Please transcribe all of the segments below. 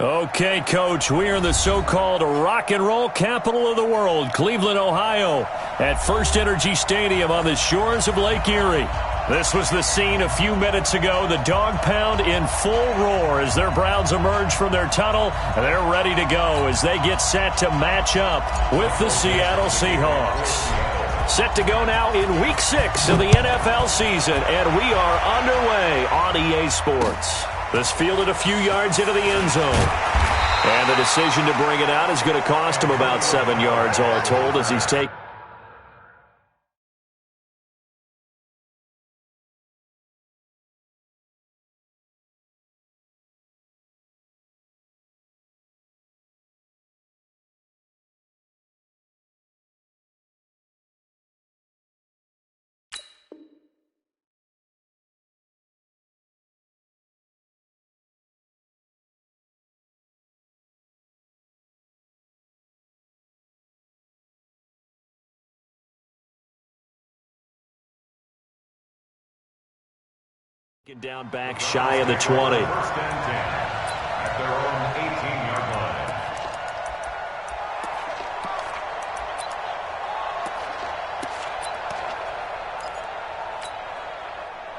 Okay, Coach, we are in the so-called rock and roll capital of the world, Cleveland, Ohio, at First Energy Stadium on the shores of Lake Erie. This was the scene a few minutes ago, the dog pound in full roar as their Browns emerge from their tunnel. They're ready to go as they get set to match up with the Seattle Seahawks. Set to go now in Week 6 of the NFL season, and we are underway on EA Sports. This fielded a few yards into the end zone. And the decision to bring it out is going to cost him about 7 yards all told as he's taken. Down back shy of the 20. At their own 18-yard line.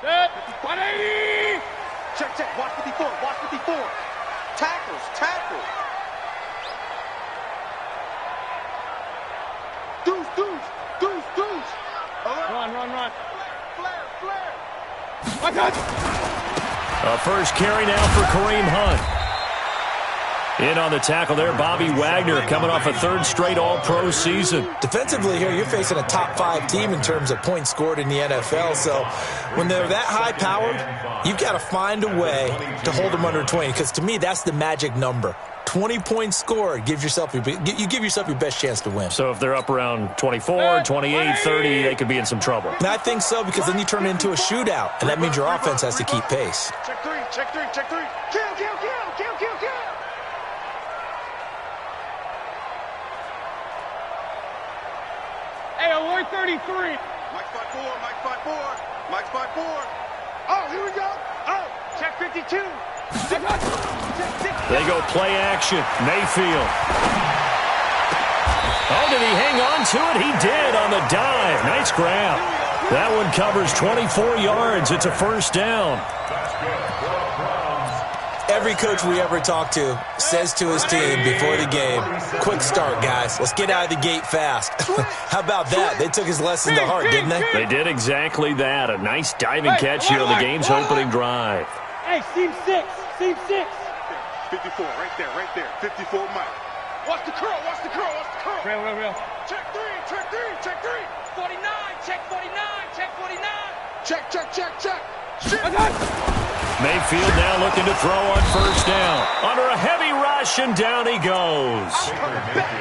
Set. 180. Check. Watch 54. Watch 54. Tackles. Deuce. Run. Flare. I got you. A first carry now for Kareem Hunt. In on the tackle there, Bobby Wagner coming off a third straight All-Pro season. Defensively here, you're facing a top-5 team in terms of points scored in the NFL. So when they're that high-powered, you've got to find a way to hold them under 20. Because to me, that's the magic number. 20 points scored, you give yourself your best chance to win. So if they're up around 24, 28, 30, they could be in some trouble. And I think so, because then you turn it into a shootout, and that means your offense has to keep pace. Check three. Kill. Hey, alert 33. Mike spot four. Oh, here we go. Oh, check 52. They go play action. Mayfield. Oh, did he hang on to it? He did on the dive. Nice grab. That one covers 24 yards. It's a first down. Every coach we ever talk to says to his team before the game, quick start, guys. Let's get out of the gate fast. How about that? They took his lesson to heart, didn't they? They did exactly that. A nice diving catch here on the game's opening drive. Hey, seam 6. 54, right there. 54, Mike. Watch the curl. Real. Check three. 49, check 49. Check. Mayfield now looking to throw on first down. Under a heavy rush, and down he goes.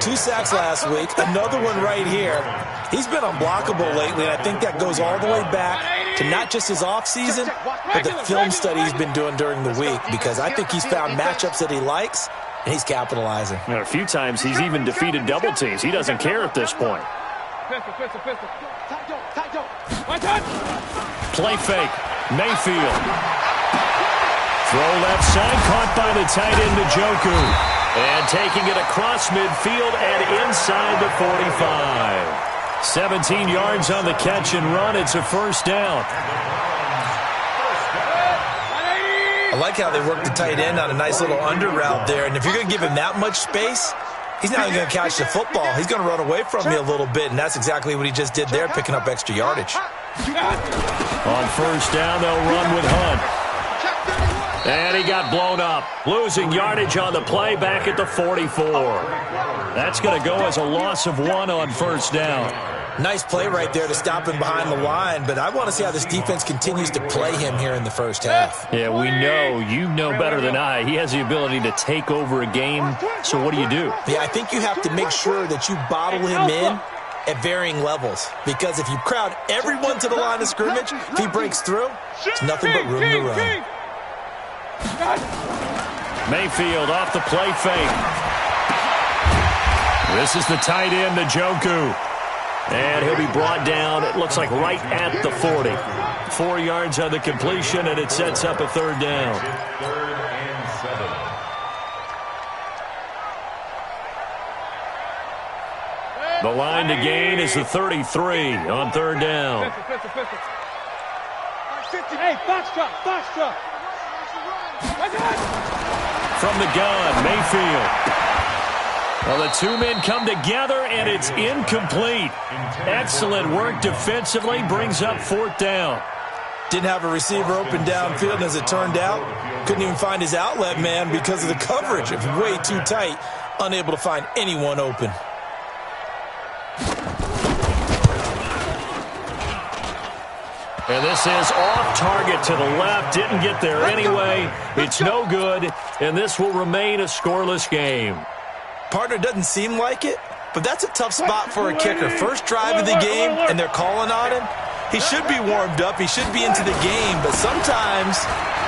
2 sacks last week, another one right here. He's been unblockable lately, and I think that goes all the way back to not just his offseason, but the film study he's been doing during the week, because I think he's found matchups that he likes, and he's capitalizing. A few times he's even defeated double teams. He doesn't care at this point. Play fake. Mayfield. Throw left side, caught by the tight end Njoku. And taking it across midfield and inside the 45. 17 yards on the catch and run. It's a first down. I like how they work the tight end on a nice little under route there. And if you're going to give him that much space, he's not even going to catch the football. He's going to run away from you a little bit, and that's exactly what he just did there, picking up extra yardage. On first down, they'll run with Hunt. And he got blown up, losing yardage on the play back at the 44. That's going to go as a loss of 1 on first down. Nice play right there to stop him behind the line, but I want to see how this defense continues to play him here in the first half. Yeah, we know, you know better than I, he has the ability to take over a game, so what do? Yeah, I think you have to make sure that you bottle him in at varying levels, because if you crowd everyone to the line of scrimmage, if he breaks through, it's nothing but room to run. Mayfield off the play fake. This is the tight end, Njoku. And he'll be brought down, it looks like right at the 40. 4 yards on the completion, and it sets up a third down. The line to gain is the 33 on third down. Hey, foxtrot. From the gun, Mayfield. Well, the two men come together, and it's incomplete. Excellent work defensively, brings up fourth down. Didn't have a receiver open downfield, and as it turned out, couldn't even find his outlet man because of the coverage. It was way too tight, unable to find anyone open. And this is off target to the left. Didn't get there anyway. It's no good, and this will remain a scoreless game. Partner doesn't seem like it, but that's a tough spot for a kicker. First drive of the game, and they're calling on him. He should be warmed up. He should be into the game, but sometimes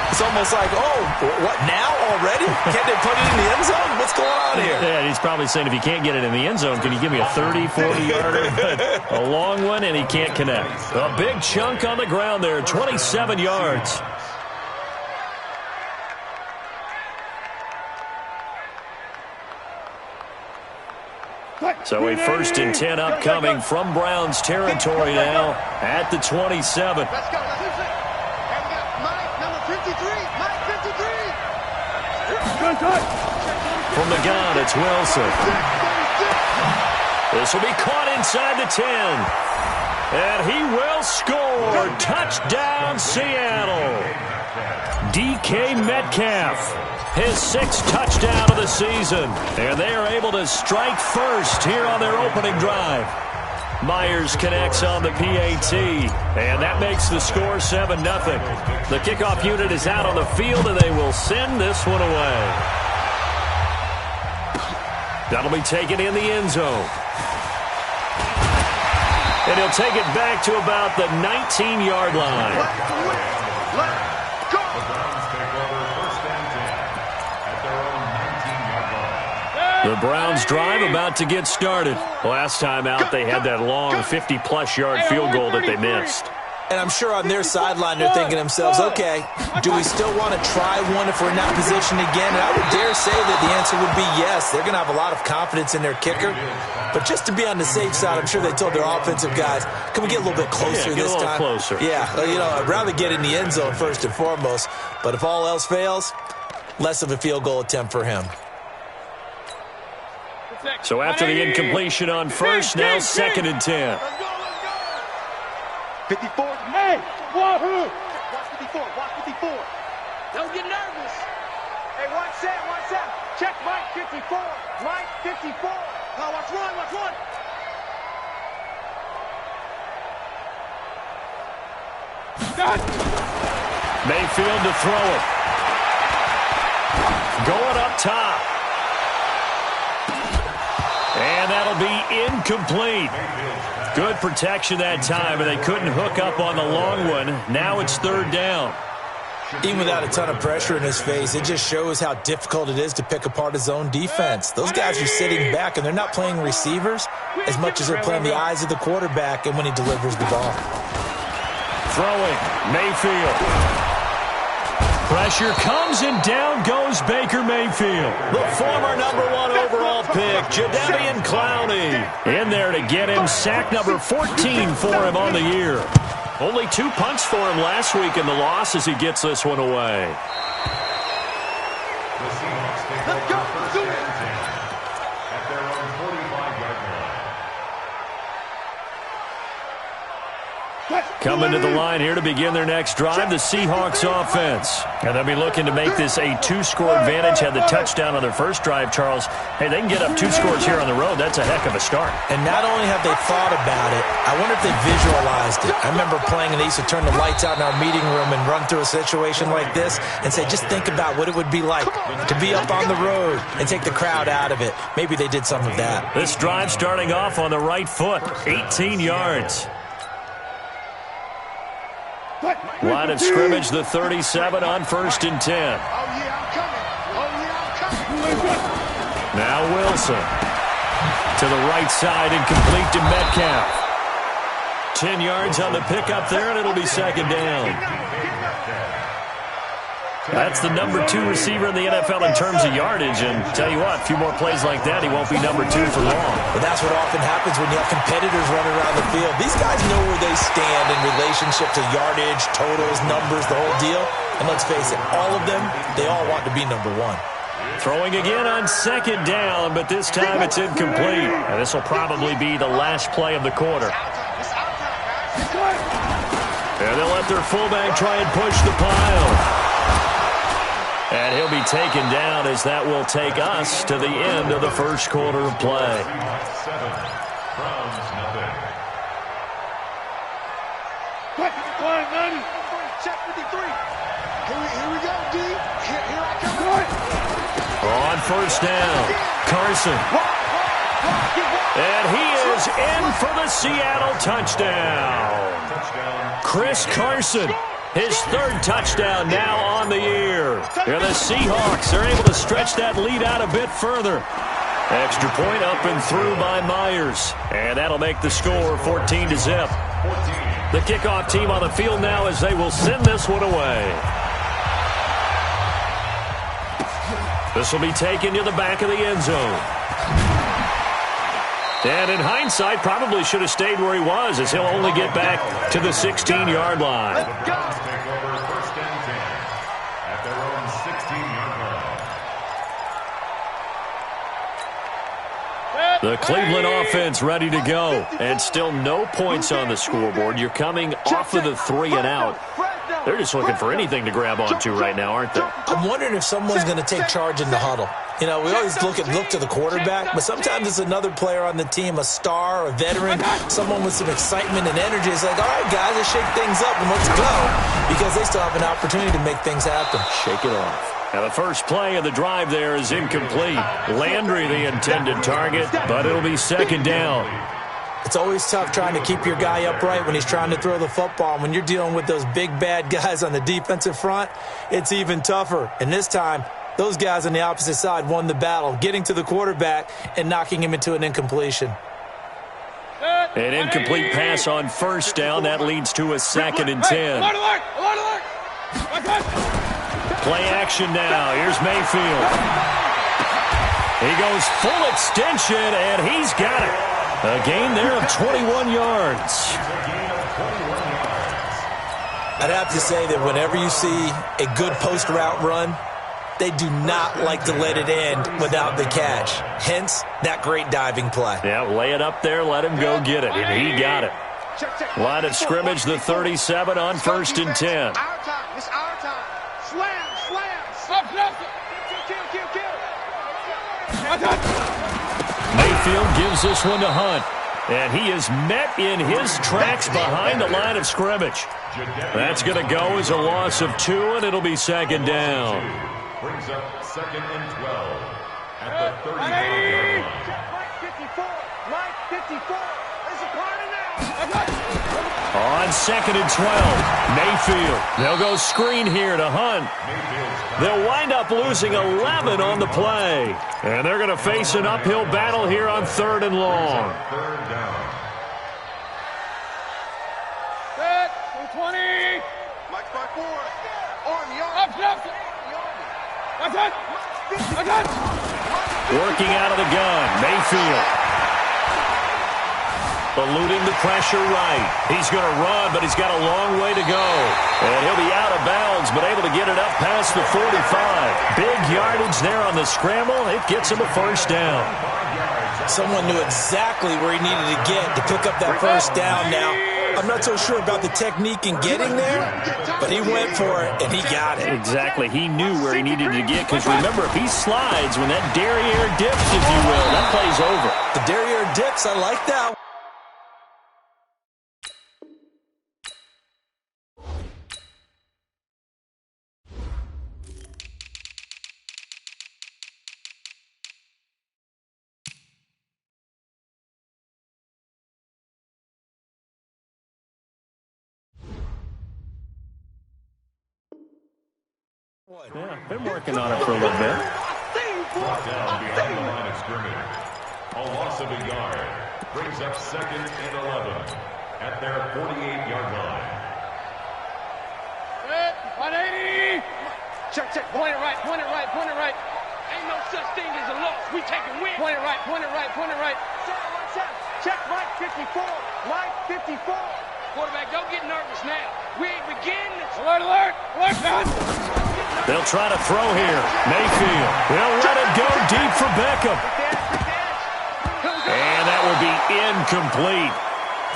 it's almost like, oh, what, now already? Can't they put it in the end zone? What's going on here? Yeah, he's probably saying, if you can't get it in the end zone, can you give me a 30, 40-yarder? A long one, and he can't connect. A big chunk on the ground there, 27 yards. So a 1st and 10 upcoming from Browns territory now at the 27. Let's go. And we got Mike, number 53. Mike, 53. From the gun, it's Wilson. This will be caught inside the 10. And he will score. Touchdown, Seattle. DK Metcalf. His 6th touchdown of the season. And they are able to strike first here on their opening drive. Myers connects on the PAT. And that makes the score 7-0. The kickoff unit is out on the field, and they will send this one away. That'll be taken in the end zone. And he'll take it back to about the 19-yard line. The Browns drive about to get started. Last time out, they had that long 50-plus yard field goal that they missed. And I'm sure on their sideline they're thinking to themselves, okay, do we still want to try one if we're in that position again? And I would dare say that the answer would be yes. They're going to have a lot of confidence in their kicker. But just to be on the safe side, I'm sure they told their offensive guys, can we get a little bit closer this time? Closer. Yeah, you know, I'd rather get in the end zone first and foremost. But if all else fails, less of a field goal attempt for him. So after the incompletion on first, now 2nd and 10. 54. Hey, wahoo! Watch 54. Watch 54. Don't get nervous. Hey, watch that. Check Mike 54. Mike 54. Now watch one. Mayfield to throw it. Going up top. And that'll be incomplete. Good protection that time, and they couldn't hook up on the long one. Now it's 3rd down. Even without a ton of pressure in his face, it just shows how difficult it is to pick apart his own defense. Those guys are sitting back, and they're not playing receivers as much as they're playing the eyes of the quarterback and when he delivers the ball. Throwing, Mayfield. Pressure comes, and down goes Baker Mayfield. The former #1 overall pick, Jadeveon Clowney, in there to get him. Sack number 14 for him on the year. Only 2 punts for him last week in the loss as he gets this one away. Let's go. Coming to the line here to begin their next drive, the Seahawks offense. And they'll be looking to make this a 2-score advantage. Had the touchdown on their first drive, Charles. Hey, they can get up 2 scores here on the road. That's a heck of a start. And not only have they thought about it, I wonder if they visualized it. I remember playing, and they used to turn the lights out in our meeting room and run through a situation like this and say, just think about what it would be like to be up on the road and take the crowd out of it. Maybe they did some of that. This drive starting off on the right foot, 18 yards. Line of scrimmage, the 37 on 1st and 10. I'm coming. Now Wilson to the right side and complete to Metcalf. 10 yards on the pickup there, and it'll be 2nd down. That's the number 2 receiver in the NFL in terms of yardage. And tell you what, a few more plays like that, he won't be number 2 for long. But that's what often happens when you have competitors running around the field. These guys know where they stand in relationship to yardage, totals, numbers, the whole deal. And let's face it, all of them, they all want to be number 1. Throwing again on 2nd down, but this time it's incomplete. And this will probably be the last play of the quarter. And they'll let their fullback try and push the pile. And he'll be taken down as that will take us to the end of the first quarter of play. Check 53. Here we go, D. Here I come. On 1st down, Carson. And he is in for the Seattle touchdown. Chris Carson, his 3rd touchdown now on the year. And the Seahawks are able to stretch that lead out a bit further. Extra point up and through by Myers. And that'll make the score 14-0. The kickoff team on the field now as they will send this one away. This will be taken to the back of the end zone. And in hindsight, probably should have stayed where he was, as he'll only get back to the 16-yard line. The Cleveland offense ready to go. And still no points on the scoreboard. You're coming off of the 3 and out. They're just looking for anything to grab onto right now, aren't they? I'm wondering if someone's going to take charge in the huddle. You know, we always look to the quarterback, but sometimes it's another player on the team, a star, a veteran, someone with some excitement and energy. It's like, all right, guys, let's shake things up and let's go, because they still have an opportunity to make things happen. Shake it off. Now the first play of the drive there is incomplete. Landry the intended target, but it'll be 2nd down. It's always tough trying to keep your guy upright when he's trying to throw the football. When you're dealing with those big, bad guys on the defensive front, it's even tougher. And this time, those guys on the opposite side won the battle, getting to the quarterback and knocking him into an incompletion. An incomplete pass on 1st down. That leads to a 2nd and 10. Play action now. Here's Mayfield. He goes full extension, and he's got it. A gain there of 21 yards. I'd have to say that whenever you see a good post route run, they do not like to let it end without the catch. Hence, that great diving play. Yeah, lay it up there, let him go get it, and he got it. Line of scrimmage, the 37 on 1st and 10. Our time. It's our time. Slam. Mayfield gives this one to Hunt. And he is met in his tracks behind the line of scrimmage. That's going to go as a loss of 2, and it'll be 2nd down. Brings up 2nd and 12 at the 35-yard line. 54. Mike 54. There's a corner now. On 2nd and 12, Mayfield. They'll go screen here to Hunt. They'll wind up losing 11 on the play. And they're going to face an uphill battle here on 3rd and long. 3rd down. Set. 20. Mike by 4. Army. Up. Working out of the gun, Mayfield. Eluding the pressure right. He's going to run, but he's got a long way to go. And he'll be out of bounds, but able to get it up past the 45. Big yardage there on the scramble. It gets him a 1st down. Someone knew exactly where he needed to get to pick up that 1st down now. I'm not so sure about the technique in getting there, but he went for it, and he got it. Exactly. He knew where he needed to get, because remember, if he slides, when that derriere dips, if you will, that play's over. The derriere dips, I like that. Yeah, been working on it for a little bit. Brought down behind the line of scrimmage. A loss of a yard. Brings up 2nd and 11 at their 48-yard line. 180. Check, check. Point it right, point it right, point it right. Ain't no such thing as a loss. We taking win. Point it right, point it right, point it right. Check, Mike 54. Mike 54. Quarterback, don't get nervous now. We ain't beginning. Alert, alert, alert, son. They'll try to throw here. Mayfield. They'll let it go deep for Beckham. And that will be incomplete.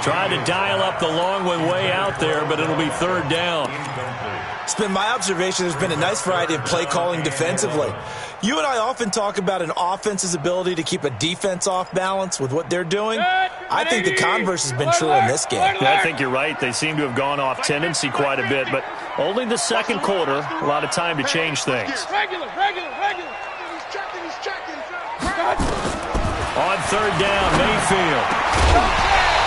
Tried to dial up the long one way out there, but it'll be third down. It's been my observation there's been a nice variety of play calling defensively. You and I often talk about an offense's ability to keep a defense off balance with what they're doing. I think the converse has been true in this game. Yeah, I think you're right. They seem to have gone off tendency quite a bit, but only the second quarter, a lot of time to change things. Regular. He's checking. On third down, Mayfield.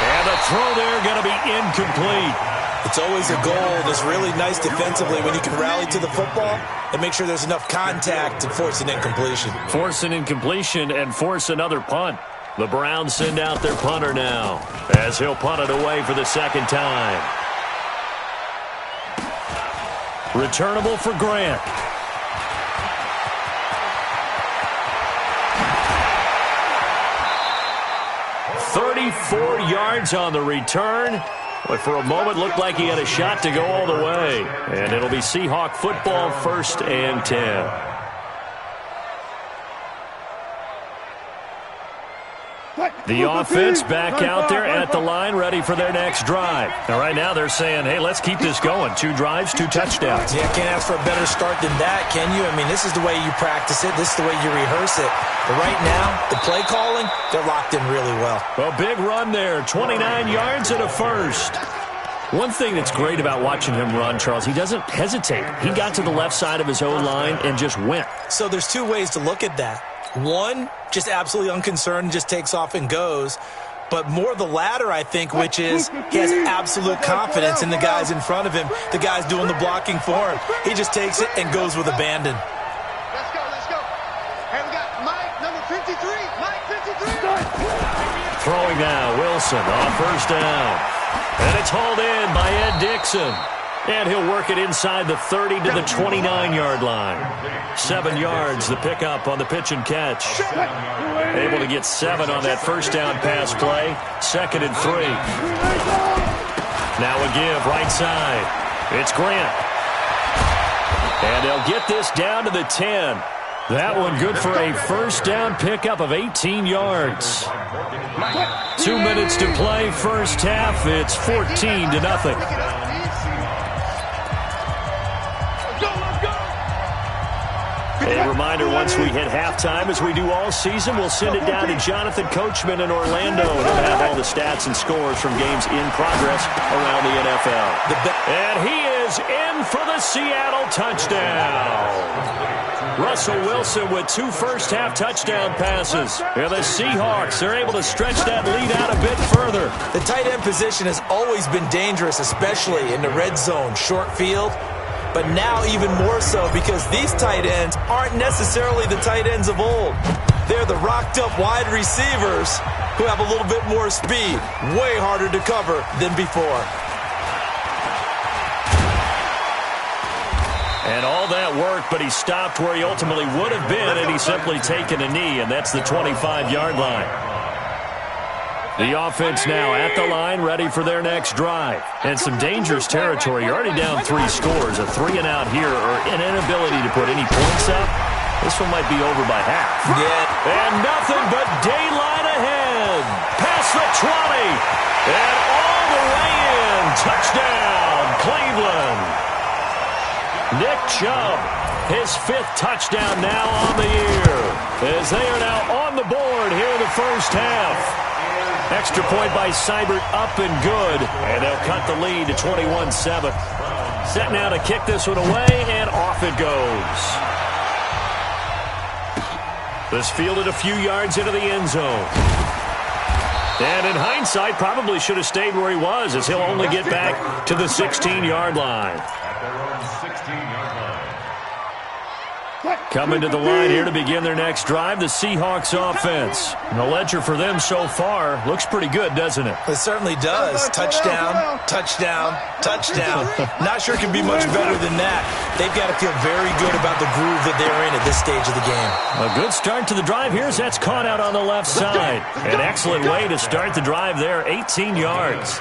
And the throw there going to be incomplete. It's always a goal that's really nice defensively when you can rally to the football and make sure there's enough contact to force an incompletion. Force an incompletion and force another punt. The Browns send out their punter now as he'll punt it away for the second time. Returnable for Grant. 34 yards on the return. But for a moment, looked like he had a shot to go all the way. And it'll be Seahawk football, 1st and 10. The offense back out there at the line, ready for their next drive. And right now they're saying, hey, let's keep this going. 2 drives, 2 touchdowns. Yeah, can't ask for a better start than that, can you? I mean, this is the way you practice it. This is the way you rehearse it. But right now, the play calling, they're locked in really well. A big run there, 29 yards and a first. One thing that's great about watching him run, Charles, he doesn't hesitate. He got to the left side of his own line and just went. So there's 2 ways to look at that. One, just absolutely unconcerned, just takes off and goes. But more the latter, I think, which is he has absolute confidence in the guys in front of him, the guys doing the blocking for him. He just takes it and goes with abandon. Let's go. Hey, we got Mike, number 53. Mike 53. Throwing now, Wilson on first down. And it's hauled in by Ed Dixon. And he'll work it inside the 30 to the 29-yard line. 7 yards, the pickup on the pitch and catch. Able to get 7 on that first down pass play. 2nd and 3. Now a give right side. It's Grant. And they'll get this down to the 10. That one good for a first down pickup of 18 yards. 2 minutes to play first half. It's 14-0. A reminder, once we hit halftime, as we do all season, we'll send it down to Jonathan Coachman in Orlando, and he'll have all the stats and scores from games in progress around the NFL. And he is in for the Seattle touchdown. Russell Wilson with 2 first-half touchdown passes. And the Seahawks, they're able to stretch that lead out a bit further. The tight end position has always been dangerous, especially in the red zone, short field. But now even more so because these tight ends aren't necessarily the tight ends of old. They're the rocked-up wide receivers who have a little bit more speed, way harder to cover than before. And all that worked, but he stopped where he ultimately would have been, and he's simply taken a knee, and that's the 25-yard line. The offense now at the line, ready for their next drive. And some dangerous territory. You're already down 3 scores. A 3-and-out here, or an inability to put any points up. This one might be over by half. Yeah. And nothing but daylight ahead. Past the 20. And all the way in. Touchdown, Cleveland. Nick Chubb, his 5th touchdown now on the year. As they are now on the board here in the first half. Extra point by Seibert, up and good. And they'll cut the lead to 21-7. Set now to kick this one away, and off it goes. This fielded a few yards into the end zone. And in hindsight, probably should have stayed where he was, as he'll only get back to the 16-yard line. Coming to the line here to begin their next drive, the Seahawks offense. And the ledger for them so far looks pretty good, doesn't it? It certainly does. Touchdown, touchdown, touchdown. Not sure it can be much better than that. They've got to feel very good about the groove that they're in at this stage of the game. A good start to the drive. Here's that's caught out on the left side. An excellent way to start the drive there, 18 yards.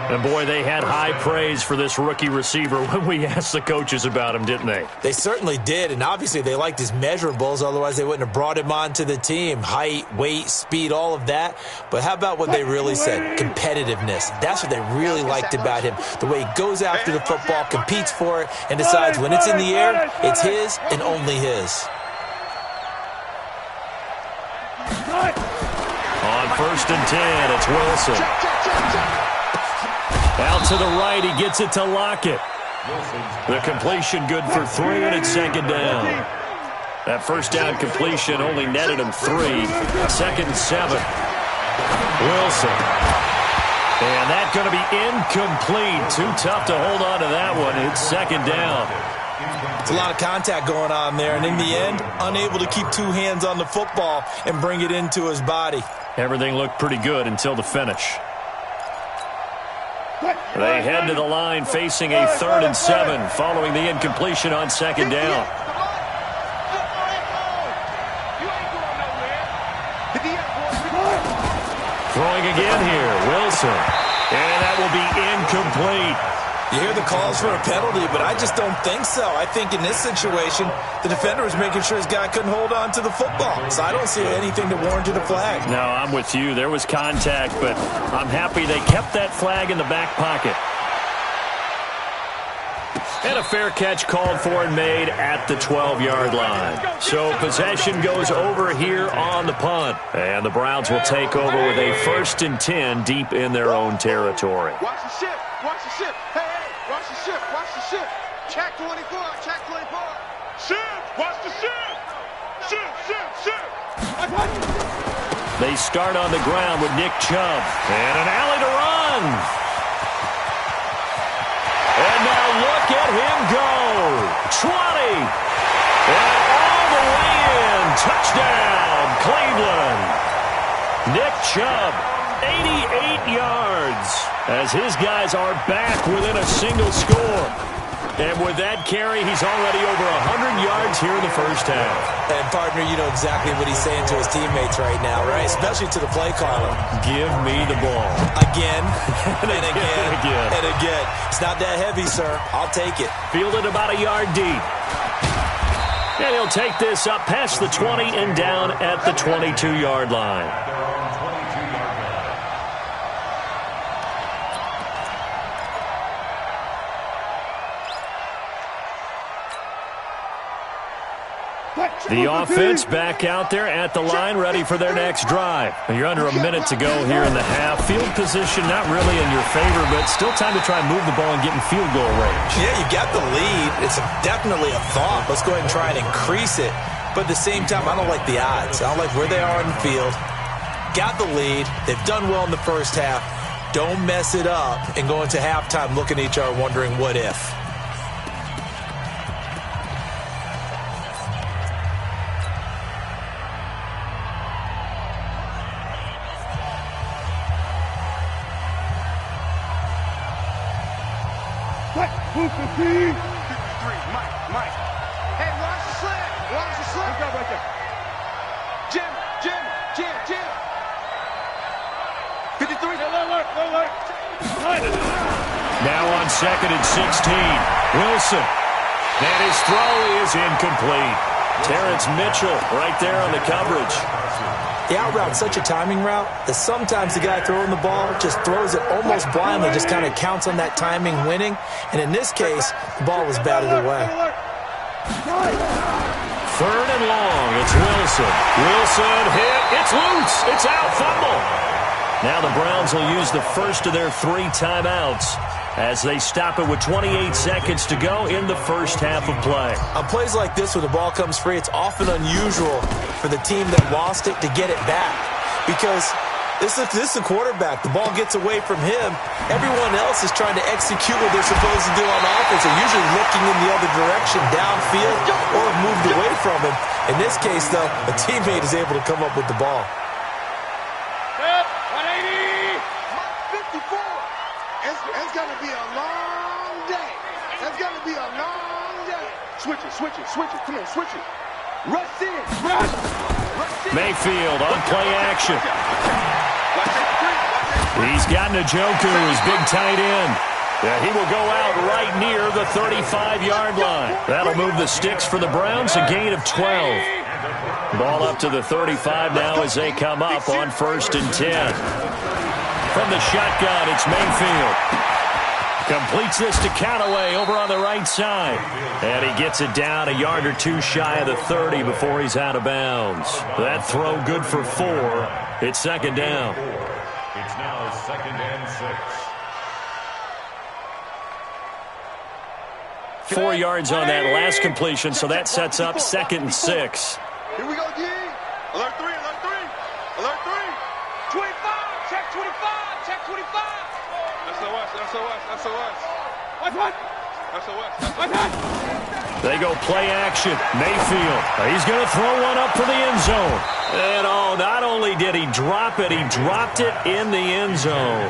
And, boy, they had high praise for this rookie receiver when we asked the coaches about him, didn't they? They certainly did, and obviously they liked his measurables. Otherwise, they wouldn't have brought him onto the team. Height, weight, speed, all of that. But how about what they really said? Competitiveness. That's what they really liked about him. The way he goes after the football, competes for it, and decides when it's in the air, it's his and only his. On 1st and 10, it's Wilson. Out to the right, he gets it to Lockett. The completion good for 3, and it's 2nd down. That first down completion only netted him 3. 2nd and 7. Wilson. And that's going to be incomplete. Too tough to hold on to that one. It's 2nd down. It's a lot of contact going on there, and in the end, unable to keep 2 hands on the football and bring it into his body. Everything looked pretty good until the finish. They head to the line facing a 3rd and 7 following the incompletion on 2nd down. Throwing again here, Wilson. And that will be incomplete. You hear the calls for a penalty, but I just don't think so. I think in this situation, the defender was making sure his guy couldn't hold on to the football. So I don't see anything to warrant a flag. No, I'm with you. There was contact, but I'm happy they kept that flag in the back pocket. And a fair catch called for and made at the 12-yard line. So possession goes over here on the punt. And the Browns will take over with a 1st and 10 deep in their own territory. Watch the ship. Watch the ship. Hey, hey, watch the ship. Watch the ship. Check 24. Check 24. Ship. Watch the ship. Ship, ship, ship. They start on the ground with Nick Chubb. And an alley to run. And now look at him go. 20. And all the way in. Touchdown, Cleveland. Nick Chubb, 88 yards. As his guys are back within a single score. And with that carry, he's already over 100 yards here in the first half. And, partner, you know exactly what he's saying to his teammates right now, right? Especially to the play caller. Give me the ball. Again, and again, and again. It's not that heavy, sir. I'll take it. Fielded about a yard deep. And he'll take this up past the 20 and down at the 22-yard line. The offense back out there at the line, ready for their next drive. You're under a minute to go here in the half. Field position not really in your favor, but still time to try and move the ball and get in field goal range. Yeah, you got the lead. It's definitely a thought. Let's go ahead and try and increase it. But at the same time, I don't like the odds. I don't like where they are on the field. Got the lead. They've done well in the first half. Don't mess it up and go into halftime looking at each other wondering what if. Mike. Hey, watch the slant. Watch the slant. Good job right there. Jim. 53. Look. Now on 2nd and 16. Wilson. And his throw is incomplete. Terrence Mitchell right there on the coverage. The out route's such a timing route that sometimes the guy throwing the ball just throws it almost blindly, just kind of counts on that timing winning. And in this case, the ball was batted away. 3rd and long. It's Wilson. Wilson hit. It's loose. It's out. Fumble. Now the Browns will use the first of their 3 timeouts as they stop it with 28 seconds to go in the first half of play. On plays like this where the ball comes free, it's often unusual for the team that lost it to get it back because This is a quarterback. The ball gets away from him. Everyone else is trying to execute what they're supposed to do on offense. They're usually looking in the other direction, downfield, or moved away from him. In this case, though, a teammate is able to come up with the ball. 180. 54. It's going to be a long day. It's going to be a long day. Switch it. Come on, switch it. Rush in. Rush. Mayfield on play action. He's got Njoku, his big tight end. Yeah, he will go out right near the 35-yard line. That'll move the sticks for the Browns, a gain of 12. Ball up to the 35 now as they come up on 1st and 10. From the shotgun, it's Mayfield. Completes this to Callaway over on the right side. And he gets it down a yard or two shy of the 30 before he's out of bounds. That throw good for 4. It's 2nd down. It's now 2nd and 6. 4 yards on that last completion, so that sets up 2nd and 6. Here we go, G. Alert 3. 25. Check 25. SOS. They go play action. Mayfield. He's going to throw one up for the end zone. And not only did he drop it, he dropped it in the end zone.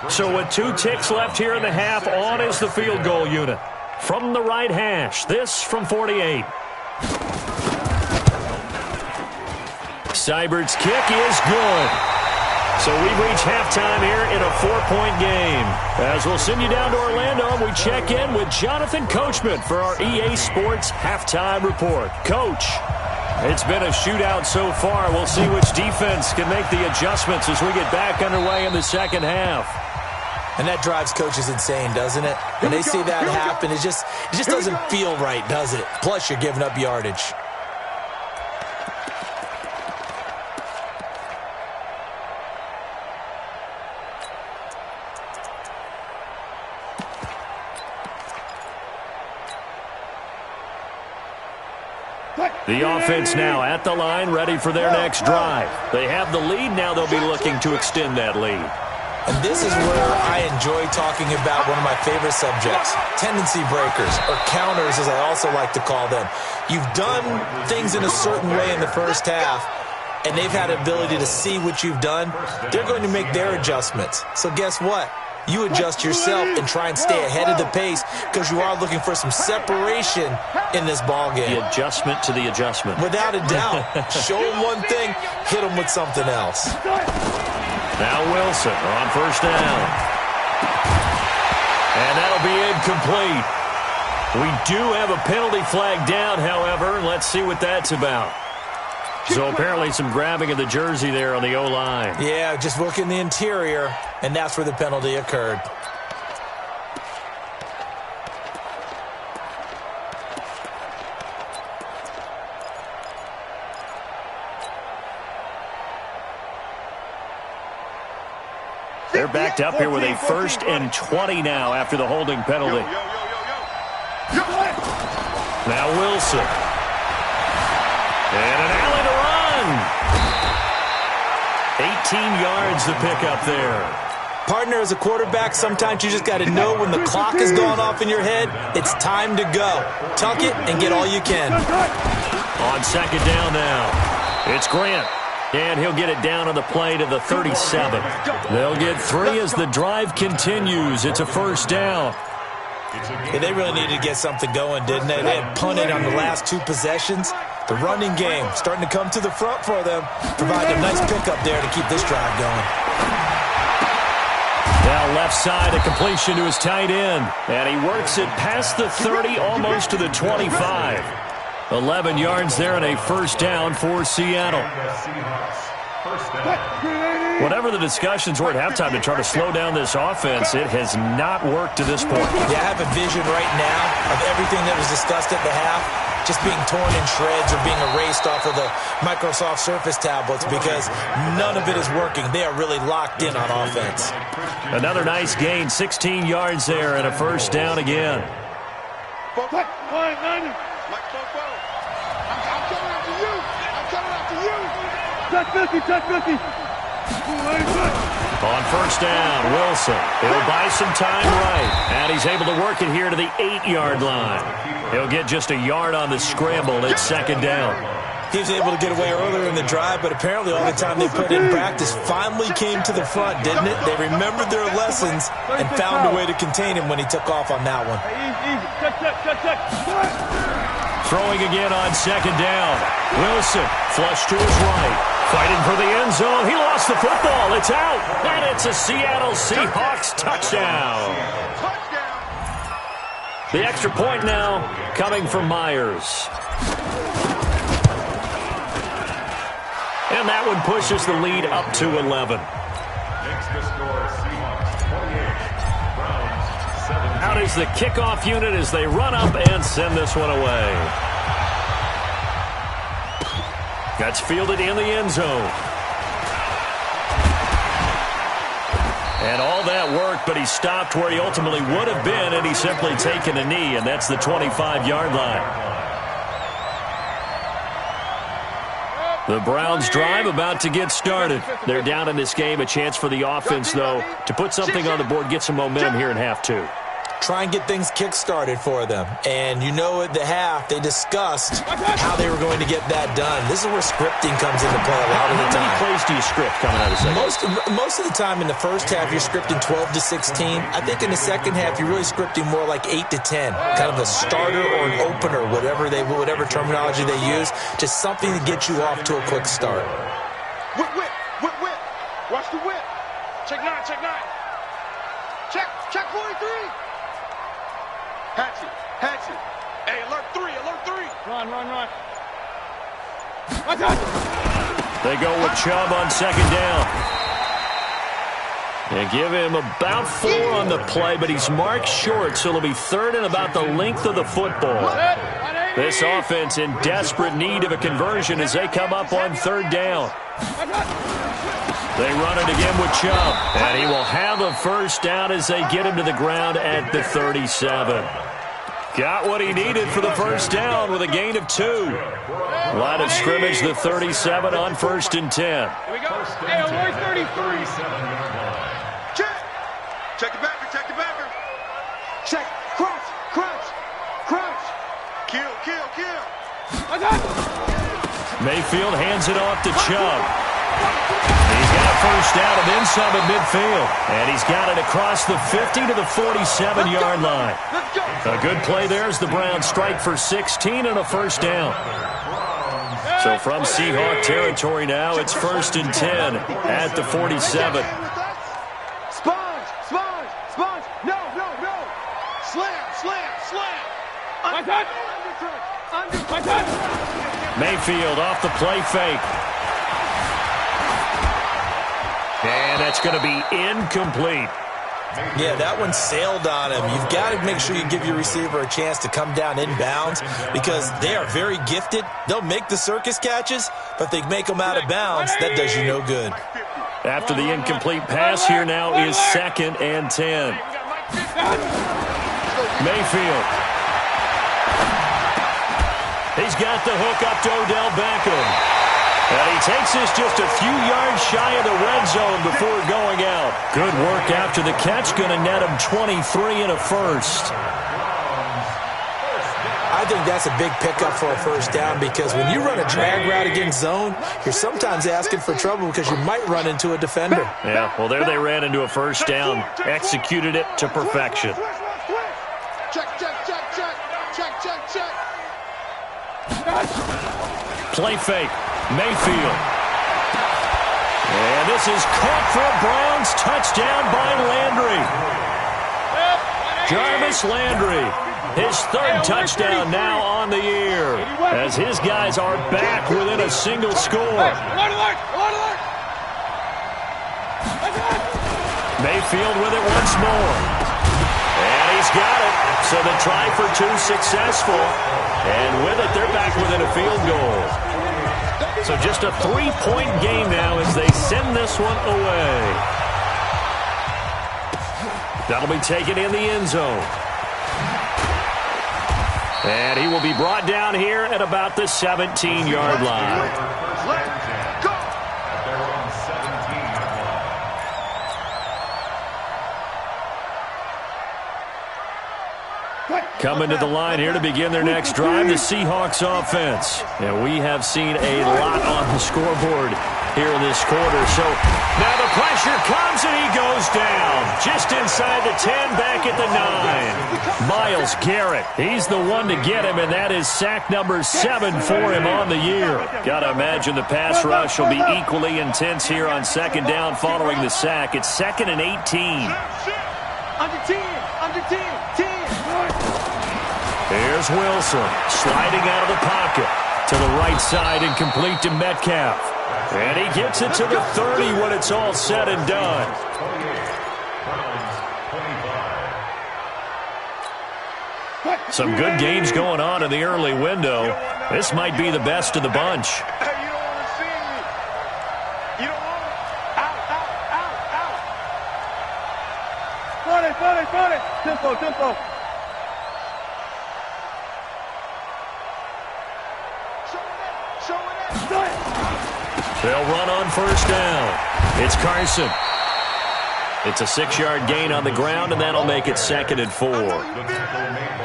So with 2 ticks left here in the half, on is the field goal unit. From the right hash, this from 48. Seibert's kick is good. So we've reached halftime here in a 4-point game. As we'll send you down to Orlando, we check in with Jonathan Coachman for our EA Sports Halftime Report. Coach, it's been a shootout so far. We'll see which defense can make the adjustments as we get back underway in the second half. And that drives coaches insane, doesn't it? When they see that happen, it just doesn't feel right, does it? Plus, you're giving up yardage. The offense now at the line, ready for their next drive. They have the lead. Now they'll be looking to extend that lead. And this is where I enjoy talking about one of my favorite subjects, tendency breakers, or counters as I also like to call them. You've done things in a certain way in the first half, and they've had the ability to see what you've done. They're going to make their adjustments. So guess what? You adjust yourself and try and stay ahead of the pace because you are looking for some separation in this ball game. The adjustment to the adjustment. Without a doubt. Show them one thing, hit them with something else. Now Wilson on 1st down. And that'll be incomplete. We do have a penalty flag down, however. Let's see what that's about. So apparently some grabbing of the jersey there on the O-line. Yeah, just look in the interior, and that's where the penalty occurred. They're backed up here with a 1st and 20 now after the holding penalty. Now Wilson. And an alley to run. 18 yards to pick up there. Partner, as a quarterback, sometimes you just got to know when the clock has gone off in your head, it's time to go. Tuck it and get all you can. On 2nd down now, it's Grant. And he'll get it down on the play to the 37. They'll get 3 as the drive continues. It's a 1st down. Yeah, they really needed to get something going, didn't they? They had punted on the last 2 possessions. The running game starting to come to the front for them. Provided a nice pickup there to keep this drive going. Now left side, a completion to his tight end. And he works it past the 30, almost to the 25. 11 yards there and a 1st down for Seattle. Whatever the discussions were at halftime to try to slow down this offense, it has not worked to this point. Yeah, I have a vision right now of everything that was discussed at the half just being torn in shreds or being erased off of the Microsoft Surface tablets because none of it is working. They are really locked in on offense. Another nice gain, 16 yards there and a 1st down again. Touch 50, touch 50. On first down, Wilson. He'll buy some time right. And he's able to work it here to the 8-yard line. He'll get just a yard on the scramble. It's second down. He was able to get away earlier in the drive, but apparently all the time they put in practice finally came to the front, didn't it? They remembered their lessons and found a way to contain him when he took off on that one. Throwing again on second down. Wilson, flush to his right. Fighting for the end zone. He lost the football. It's out. And it's a Seattle Seahawks touchdown. The extra point now coming from Myers. And that one pushes the lead up to 11. Makes the score Seahawks 28, Browns 17. Out is the kickoff unit as they run up and send this one away. That's fielded in the end zone. And all that work, but he stopped where he ultimately would have been, and he's simply taken a knee, and that's the 25-yard line. The Browns drive about to get started. They're down in this game. A chance for the offense, though, to put something on the board, get some momentum here in half two. Try and get things kick-started for them. And you know at the half, they discussed how they were going to get that done. This is where scripting comes into play a lot of the time. How many plays do you script coming out of the second? Most of the time in the first half, you're scripting 12 to 16. I think in the second half, you're really scripting more like 8 to 10. Kind of a starter or an opener, whatever terminology they use. Just something to get you off to a quick start. Whip. Watch the whip. Check 9. Check 43. Hatchet. Hey, alert 3. Run. They go with Chubb on second down. They give him about 4 on the play, but he's marked short, so it'll be third and about the length of the football. This offense in desperate need of a conversion as they come up on third down. They run it again with Chubb, and he will have a first down as they get him to the ground at the 37. Got what he needed for the first down with a gain of 2. Line of scrimmage, the 37 on first and 10. Here we go. Hey, alert 33. Check the backer. Check. Crunch. Kill. Mayfield hands it off to Chubb. He's got a first down and then some at midfield. And he's got it across the 50 to the 47-yard line. A good play there as the Browns strike for 16 and a first down. So from Seahawk territory now, it's first and 10 at the 47. Sponge. No. Slam. Undercut. Mayfield off the play fake. And that's going to be incomplete. Yeah, that one sailed on him. You've got to make sure you give your receiver a chance to come down inbounds because they are very gifted. They'll make the circus catches, but they make them out of bounds. That does you no good. After the incomplete pass, here now is second and 10. Mayfield. He's got the hook up to Odell Beckham. And he takes this just a few yards shy of the red zone before going out. Good work after the catch. Going to net him 23 and a first. I think that's a big pickup for a first down because when you run a drag route against zone, you're sometimes asking for trouble because you might run into a defender. Yeah, well, there they ran into a first down. Executed it to perfection. Check. Play fake. Mayfield. And this is caught for a Browns touchdown by Landry. Jarvis Landry, his third touchdown now on the year as his guys are back within a single score. Mayfield with it once more. And he's got it. So the try for 2 successful. And with it, they're back within a field goal. So just a 3-point game now as they send this one away. That'll be taken in the end zone. And he will be brought down here at about the 17-yard line. Coming to the line here to begin their next drive, the Seahawks offense. And we have seen a lot on the scoreboard here in this quarter. So now the pressure comes and he goes down. Just inside the 10, back at the 9. Myles Garrett, he's the one to get him, and that is sack number 7 for him on the year. Got to imagine the pass rush will be equally intense here on second down following the sack. It's 2nd and 18. Under 10, under 10, 10. Here's Wilson, sliding out of the pocket to the right side and complete to Metcalf. And he gets it to the 30 when it's all said and done. Some good games going on in the early window. This might be the best of the bunch. Hey, you don't want to see me. You don't want it. Out, out, out, out. Run it. Tempo. Show it. They'll run on first down. It's Carson. It's a 6-yard gain on the ground, and that'll make it 2nd and 4.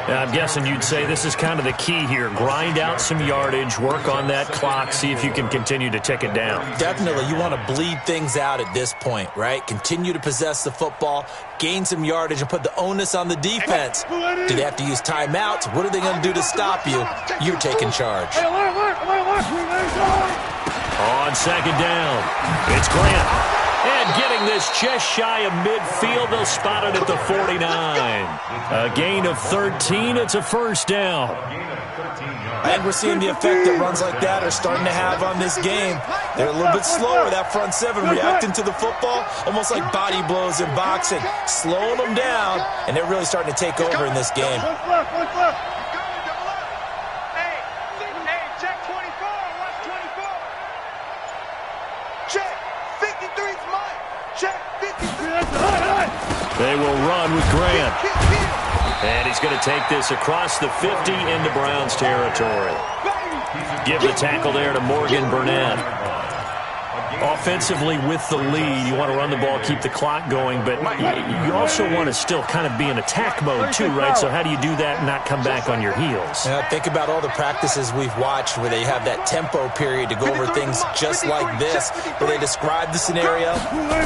Now, I'm guessing you'd say this is kind of the key here. Grind out some yardage, work on that clock, see if you can continue to tick it down. Definitely. You want to bleed things out at this point, right? Continue to possess the football, gain some yardage, and put the onus on the defense. Do they have to use timeouts? What are they going to do to stop you? You're taking charge. On second down, it's Grant. And getting this just shy of midfield, they'll spot it at the 49. A gain of 13, it's a first down. I think we're seeing the effect that runs like that are starting to have on this game. They're a little bit slower, that front 7, reacting to the football, almost like body blows in boxing, slowing them down, and they're really starting to take over in this game. They will run with Grant. And he's going to take this across the 50 into Browns territory. Give the tackle there to Morgan Burnett. Offensively with the lead, you want to run the ball, keep the clock going, but you also want to still kind of be in attack mode too, right? So how do you do that and not come back on your heels? Think about all the practices we've watched where they have that tempo period to go over things just like this, where they describe the scenario,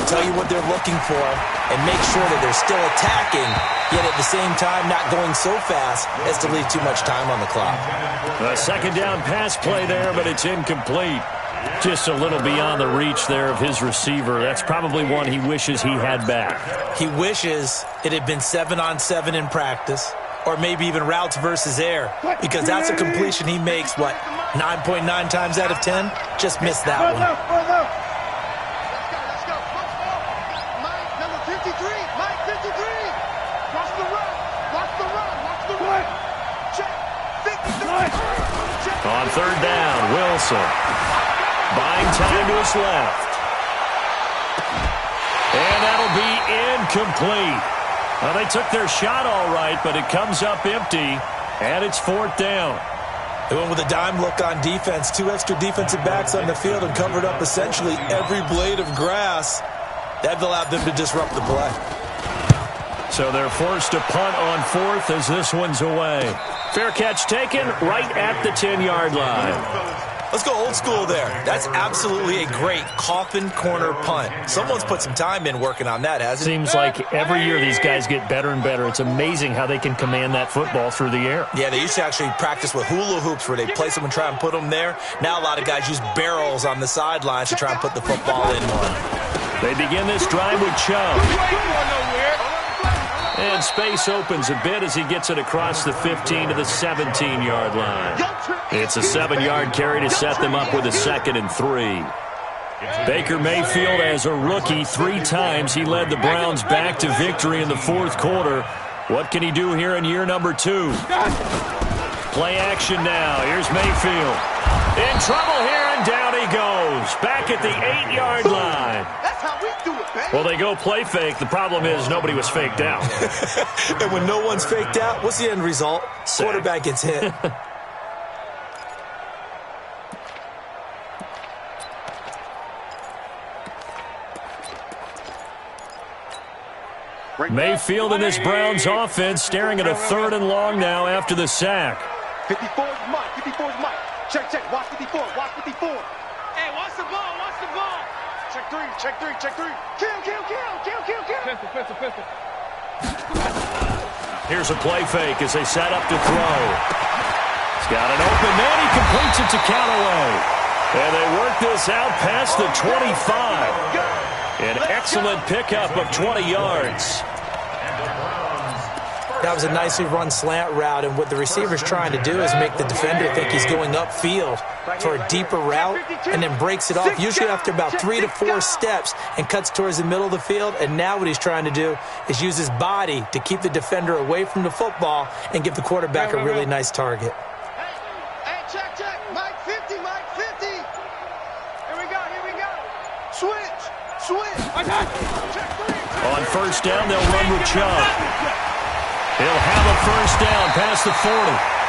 tell you what they're looking for, and make sure that they're still attacking, yet at the same time not going so fast as to leave too much time on the clock. A second down pass play there, but it's incomplete. Just a little beyond the reach there of his receiver. That's probably one he wishes he had back. He wishes it had been 7-on-7 in practice, or maybe even routes versus air, because that's a completion he makes, 9.9 times out of 10? Just missed that one. Let's go. Mike, number 53. Mike, 53. Watch the run. Check. 53. On third down, Wilson. Buying time to his left. And that'll be incomplete. Well, they took their shot all right, but it comes up empty, and it's 4th down. They went with a dime look on defense. 2 extra defensive backs on the field and covered up essentially every blade of grass. That allowed them to disrupt the play. So they're forced to punt on 4th as this one's away. Fair catch taken right at the 10-yard line. Let's go old school there. That's absolutely a great coffin corner punt. Someone's put some time in working on that, hasn't it? Seems like every year these guys get better and better. It's amazing how they can command that football through the air. Yeah, they used to actually practice with hula hoops where they place them and try and put them there. Now a lot of guys use barrels on the sidelines to try and put the football in one. They begin this drive with Chubb. And space opens a bit as he gets it across the 15 to the 17-yard line. It's a 7-yard carry to set them up with a 2nd and 3. Baker Mayfield, as a rookie, 3 times he led the Browns back to victory in the 4th quarter. What can he do here in year number 2? Play action now. Here's Mayfield. In trouble here, and down he goes. Back at the 8-yard line. That's how we do it, baby. Well, they go play fake. The problem is nobody was faked out. And when no one's faked out, what's the end result? Sack. Quarterback gets hit. Mayfield and this Browns offense staring at a 3rd and long now after the sack. 54 is Mike. 54 is Mike. Check. Watch 54. Watch 54. Hey, watch the ball. Watch the ball. Check 3. Kill. Pistol. Here's a play fake as they set up to throw. He's got an open man. He completes it to Callaway. And they work this out past the 25. An excellent pickup of 20 yards. That was a nicely run slant route, and what the receiver's trying to do is make the defender think he's going upfield for a deeper route and then breaks it off, usually after about 3 to 4 steps, and cuts towards the middle of the field. And now what he's trying to do is use his body to keep the defender away from the football and give the quarterback a really nice target. Hey, check. Mike 50. Here we go. Switch. On first down, they'll run with Chubb. He'll have a first down past the 40.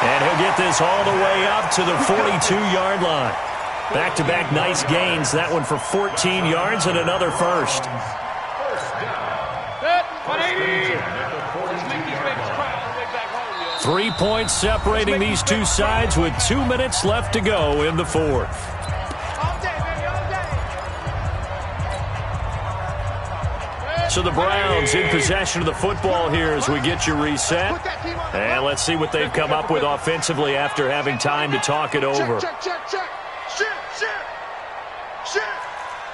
And he'll get this all the way up to the 42-yard line. Back-to-back nice gains. That one for 14 yards and another first. 3 points separating these two sides with 2 minutes left to go in the 4th. So the Browns in possession of the football here as we get you reset. And let's see what they've come up with offensively after having time to talk it over. Check. Shit.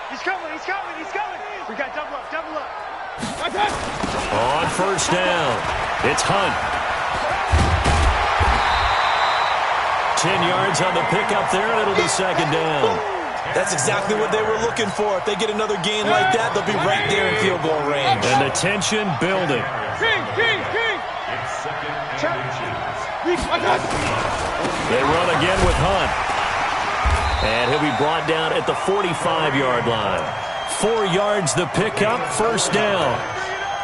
He's coming. We got double up. On first down, it's Hunt. 10 yards on the pickup there, and it'll be second down. That's exactly what they were looking for. If they get another gain like that, they'll be right there in field goal range. And the tension building. It's second and inches. They run again with Hunt. And he'll be brought down at the 45-yard line. 4 yards the pickup, first down.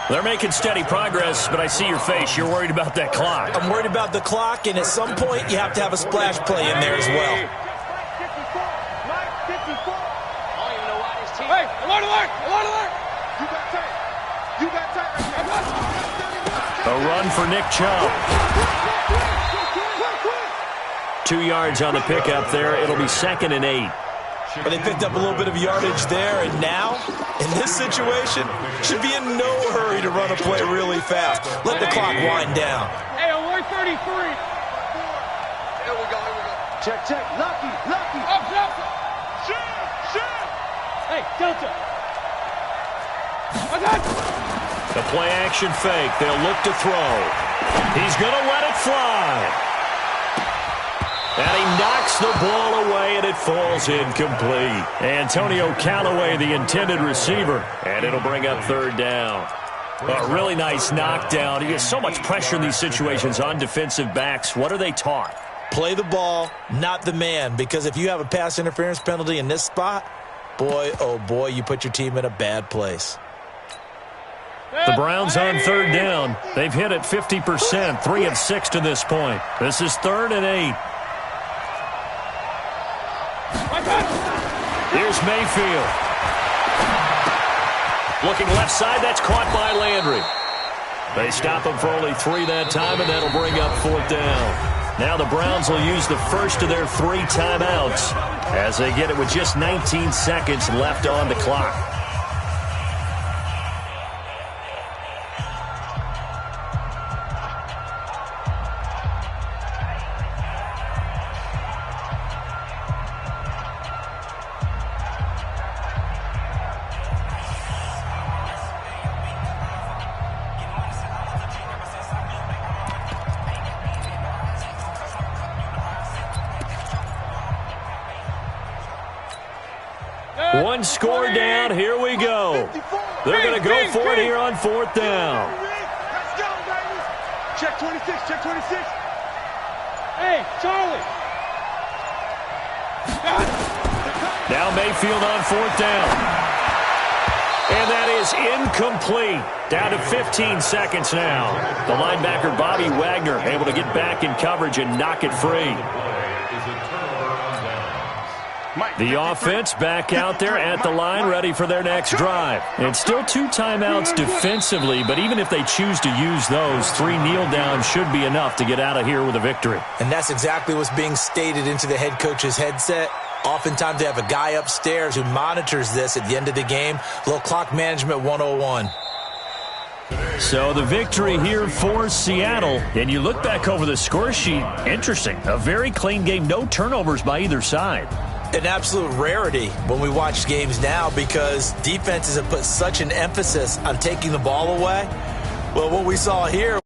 They're making steady progress, but I see your face. You're worried about that clock. I'm worried about the clock, and at some point, you have to have a splash play in there as well. Hey, alert! You got tight. A run for Nick Chubb. 2 yards on the pickup there. It'll be second and 8. But they picked up a little bit of yardage there, and now, in this situation, should be in no hurry to run a play really fast. Let the clock wind down. Hey, alert 33. Here we go. Check. Lucky. Up. Shit. Hey, Delta. The play action fake. They'll look to throw. He's going to let it fly. And he knocks the ball away, and it falls incomplete. Antonio Callaway, the intended receiver, and it'll bring up third down. A really nice knockdown. He gets so much pressure in these situations on defensive backs. What are they taught? Play the ball, not the man, because if you have a pass interference penalty in this spot, boy, oh boy, you put your team in a bad place. The Browns on third down. They've hit it 50%, 3 of 6 to this point. This is 3rd and 8. Here's Mayfield. Looking left side, that's caught by Landry. They stop him for only 3 that time, and that'll bring up 4th down. Now the Browns will use the first of their 3 timeouts as they get it with just 19 seconds left on the clock. One score down. Here we go. They're going to go for it here on 4th down. Let's go, baby. Check 26. Hey, Charlie. Now Mayfield on 4th down. And that is incomplete. Down to 15 seconds now. The linebacker, Bobby Wagner, able to get back in coverage and knock it free. The offense back out there at the line, ready for their next drive. And still 2 timeouts defensively, but even if they choose to use those, 3 kneel downs should be enough to get out of here with a victory. And that's exactly what's being stated into the head coach's headset. Oftentimes they have a guy upstairs who monitors this at the end of the game. A little clock management 101. So the victory here for Seattle. And you look back over the score sheet, interesting. A very clean game, no turnovers by either side. An absolute rarity when we watch games now because defenses have put such an emphasis on taking the ball away. Well, what we saw here